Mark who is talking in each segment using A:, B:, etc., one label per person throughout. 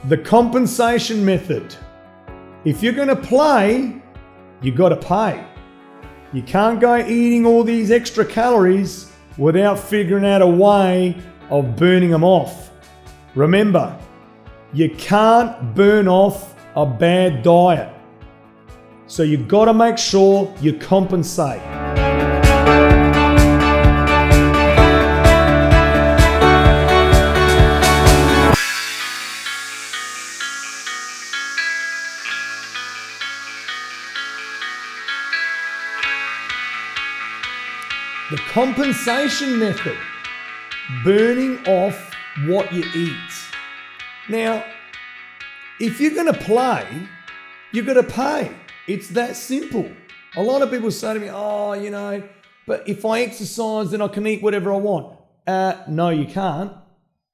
A: The compensation method. If you're going to play, you got to pay. You can't go eating all these extra calories without figuring out a way of burning them off. Remember, you can't burn off a bad diet. So you've got to make sure you compensate. The compensation method, burning off what you eat. Now, if you're going to play, you've got to pay. It's that simple. A lot of people say to me, but if I exercise, then I can eat whatever I want. No, you can't.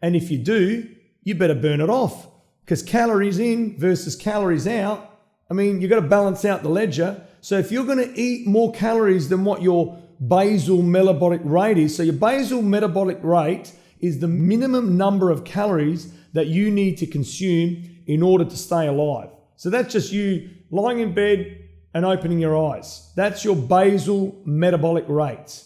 A: And if you do, you better burn it off, because calories in versus calories out, you've got to balance out the ledger. So if you're going to eat more calories than what your basal metabolic rate is. So your basal metabolic rate is the minimum number of calories that you need to consume in order to stay alive. So that's just you lying in bed and opening your eyes. That's your basal metabolic rate.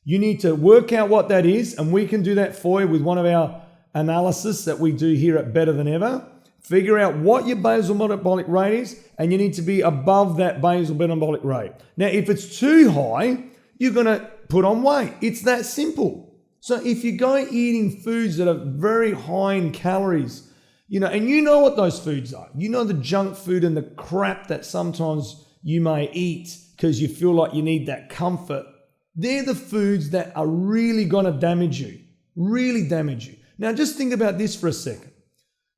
A: You need to work out what that is, and we can do that for you with one of our analysis that we do here at Better Than Ever. Figure out what your basal metabolic rate is, and you need to be above that basal metabolic rate. Now, if it's too high, you're going to put on weight. It's that simple. So if you go eating foods that are very high in calories, and you know what those foods are. You know the junk food and the crap that sometimes you may eat because you feel like you need that comfort. They're the foods that are really going to damage you. Really damage you. Now just think about this for a second.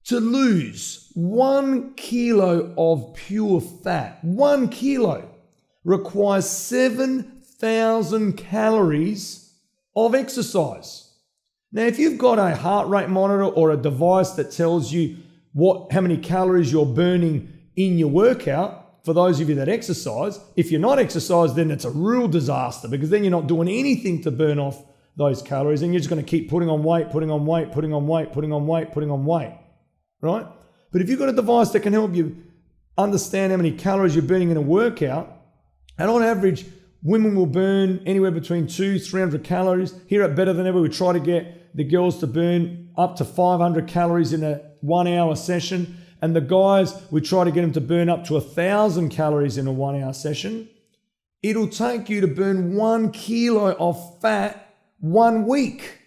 A: To lose 1 kilo of pure fat, 1 kilo, requires 7,000 calories of exercise. Now, if you've got a heart rate monitor or a device that tells you how many calories you're burning in your workout, for those of you that exercise, if you're not exercised, then it's a real disaster, because then you're not doing anything to burn off those calories, and you're just going to keep putting on weight, right? But if you've got a device that can help you understand how many calories you're burning in a workout, and on average, women will burn anywhere between 200-300 calories. Here at Better Than Ever, we try to get the girls to burn up to 500 calories in a 1 hour session. And the guys, we try to get them to burn up to 1,000 calories in a 1 hour session. It'll take you to burn 1 kilo of fat 1 week,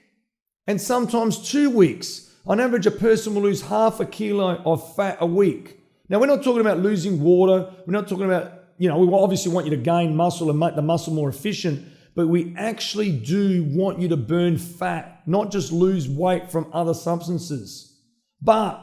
A: and sometimes 2 weeks. On average, a person will lose half a kilo of fat a week. Now, we're not talking about losing water. We're not talking about, we obviously want you to gain muscle and make the muscle more efficient, but we actually do want you to burn fat, not just lose weight from other substances. But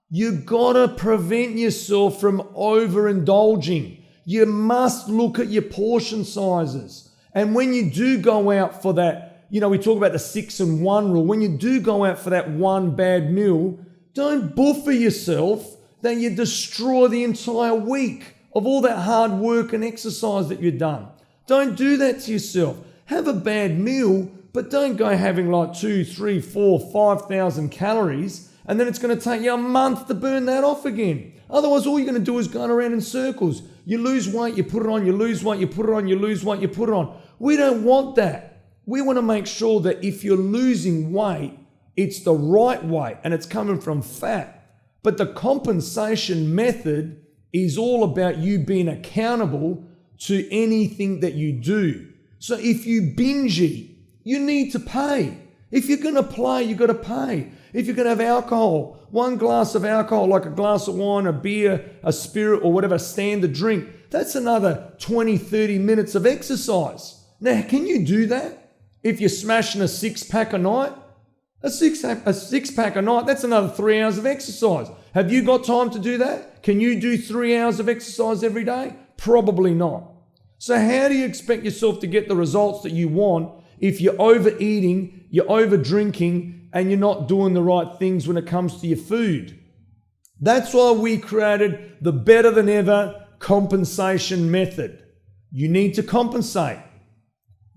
A: you gotta prevent yourself from overindulging. You must look at your portion sizes. And when you do go out for that, we talk about the 6 and 1 rule. When you do go out for that one bad meal, don't buffer yourself that you destroy the entire week of all that hard work and exercise that you've done. Don't do that to yourself. Have a bad meal, but don't go having like 2, 3, 4, 5,000 calories, and then it's going to take you a month to burn that off again. Otherwise, all you're going to do is go around in circles. You lose weight, you put it on, you lose weight, you put it on, you lose weight, you put it on. We don't want that. We want to make sure that if you're losing weight, it's the right weight and it's coming from fat. But the compensation method is all about you being accountable to anything that you do. So if you binge eat, you need to pay. If you're going to play, you've got to pay. If you're going to have alcohol, 1 glass of alcohol, like a glass of wine, a beer, a spirit, or whatever standard drink, that's another 20, 30 minutes of exercise. Now, can you do that if you're smashing a 6-pack a night? A six-pack a night, that's another 3 hours of exercise. Have you got time to do that? Can you do 3 hours of exercise every day? Probably not. So how do you expect yourself to get the results that you want if you're overeating, you're over-drinking, and you're not doing the right things when it comes to your food? That's why we created the Better Than Ever compensation method. You need to compensate.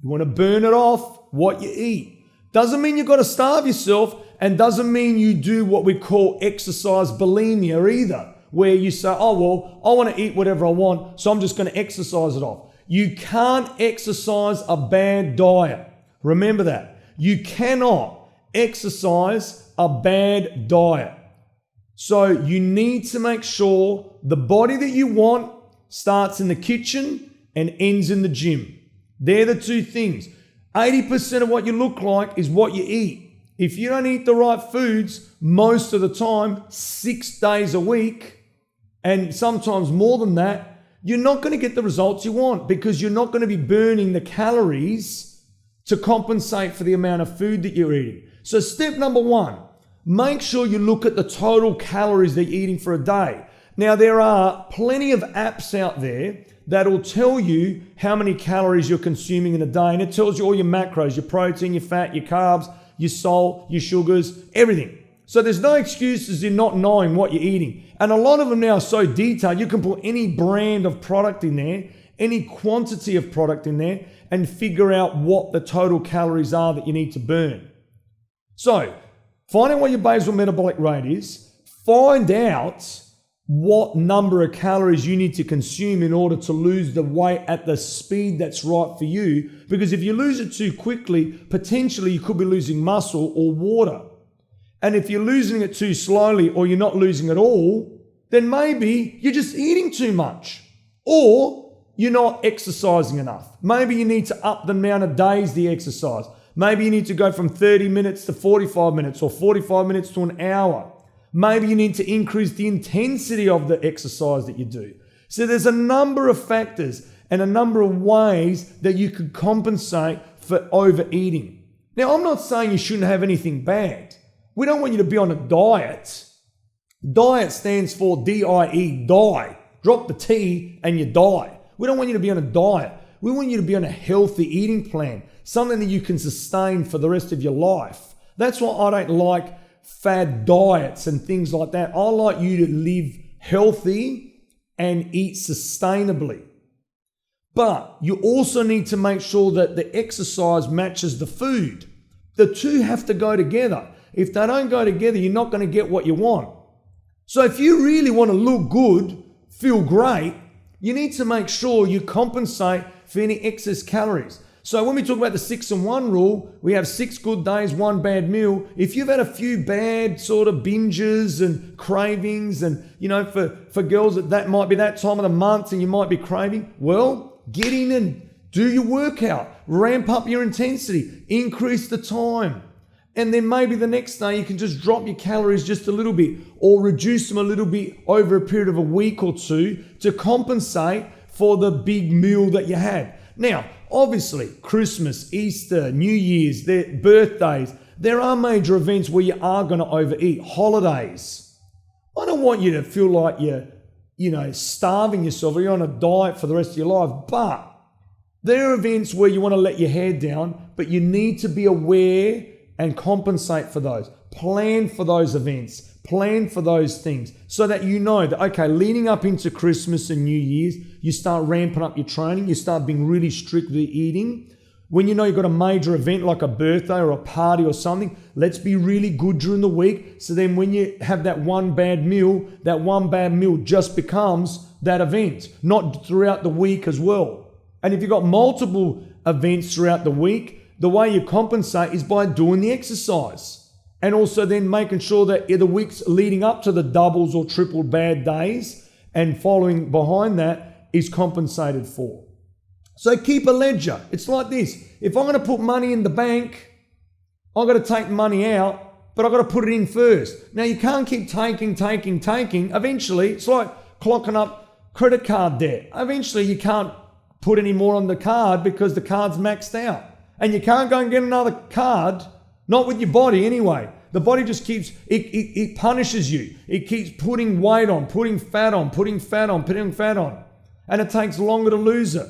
A: You want to burn it off what you eat. Doesn't mean you've got to starve yourself And doesn't mean you do what we call exercise bulimia either, where you say, oh, well, I want to eat whatever I want, so I'm just going to exercise it off. You can't exercise a bad diet. Remember that. You cannot exercise a bad diet. So you need to make sure the body that you want starts in the kitchen and ends in the gym. They're the two things. 80% of what you look like is what you eat. If you don't eat the right foods most of the time, 6 days a week, and sometimes more than that, you're not going to get the results you want because you're not going to be burning the calories to compensate for the amount of food that you're eating. So step number 1, make sure you look at the total calories that you're eating for a day. Now, there are plenty of apps out there that'll tell you how many calories you're consuming in a day, and it tells you all your macros, your protein, your fat, your carbs, your salt, your sugars, everything. So there's no excuses in not knowing what you're eating. And a lot of them now are so detailed, you can put any brand of product in there, any quantity of product in there, and figure out what the total calories are that you need to burn. So find out what your basal metabolic rate is, find out what number of calories you need to consume in order to lose the weight at the speed that's right for you. Because if you lose it too quickly, potentially you could be losing muscle or water. And if you're losing it too slowly or you're not losing at all, then maybe you're just eating too much or you're not exercising enough. Maybe you need to up the amount of days the exercise. Maybe you need to go from 30 minutes to 45 minutes or 45 minutes to an hour. Maybe you need to increase the intensity of the exercise that you do. So there's a number of factors and a number of ways that you could compensate for overeating. Now, I'm not saying you shouldn't have anything bad. We don't want you to be on a diet. Diet stands for D-I-E, die. Drop the T and you die. We don't want you to be on a diet. We want you to be on a healthy eating plan, something that you can sustain for the rest of your life. That's why I don't like fad diets and things like that. I like you to live healthy and eat sustainably. But you also need to make sure that the exercise matches the food. The two have to go together. If they don't go together, you're not going to get what you want. So if you really want to look good, feel great, you need to make sure you compensate for any excess calories. So when we talk about the 6-in-1 rule, we have 6 good days, 1 bad meal. If you've had a few bad sort of binges and cravings and, for girls that might be that time of the month and you might be craving, well, get in and do your workout, ramp up your intensity, increase the time. And then maybe the next day you can just drop your calories just a little bit or reduce them a little bit over a period of a week or two to compensate for the big meal that you had. Now, obviously, Christmas, Easter, New Year's, their birthdays, there are major events where you are going to overeat. Holidays. I don't want you to feel like you're, starving yourself or you're on a diet for the rest of your life, but there are events where you want to let your hair down, but you need to be aware and compensate for those. Plan for those events. Plan for those things so that you know that, okay, leading up into Christmas and New Year's, you start ramping up your training. You start being really strict with your eating. When you know you've got a major event like a birthday or a party or something, let's be really good during the week. So then when you have that one bad meal just becomes that event, not throughout the week as well. And if you've got multiple events throughout the week, the way you compensate is by doing the exercise and also then making sure that the weeks leading up to the doubles or triple bad days and following behind that is compensated for. So keep a ledger. It's like this. If I'm going to put money in the bank, I've got to take money out, but I've got to put it in first. Now, you can't keep taking. Eventually, it's like clocking up credit card debt. Eventually, you can't put any more on the card because the card's maxed out. And you can't go and get another card, not with your body anyway. The body just keeps, it punishes you. It keeps putting weight on, putting fat on. And it takes longer to lose it.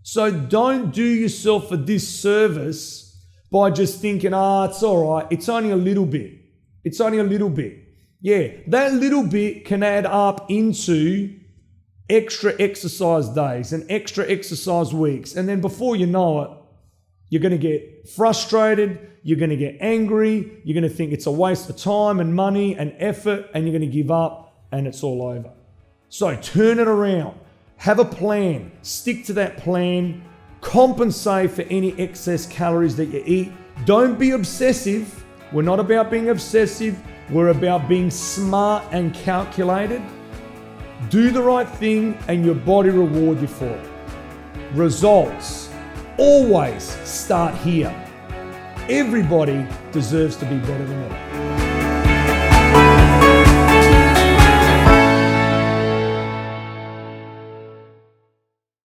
A: So don't do yourself a disservice by just thinking, it's all right. It's only a little bit. Yeah, that little bit can add up into extra exercise days and extra exercise weeks. And then before you know it, you're going to get frustrated. you're going to get angry, you're going to think it's a waste of time and money and effort, and you're going to give up and it's all over. So turn it around. Have a plan. Stick to that plan. Compensate for any excess calories that you eat. Don't be obsessive. We're not about being obsessive. We're about being smart and calculated. Do the right thing and your body reward you for it. Results always start here. Everybody deserves to be better than ever.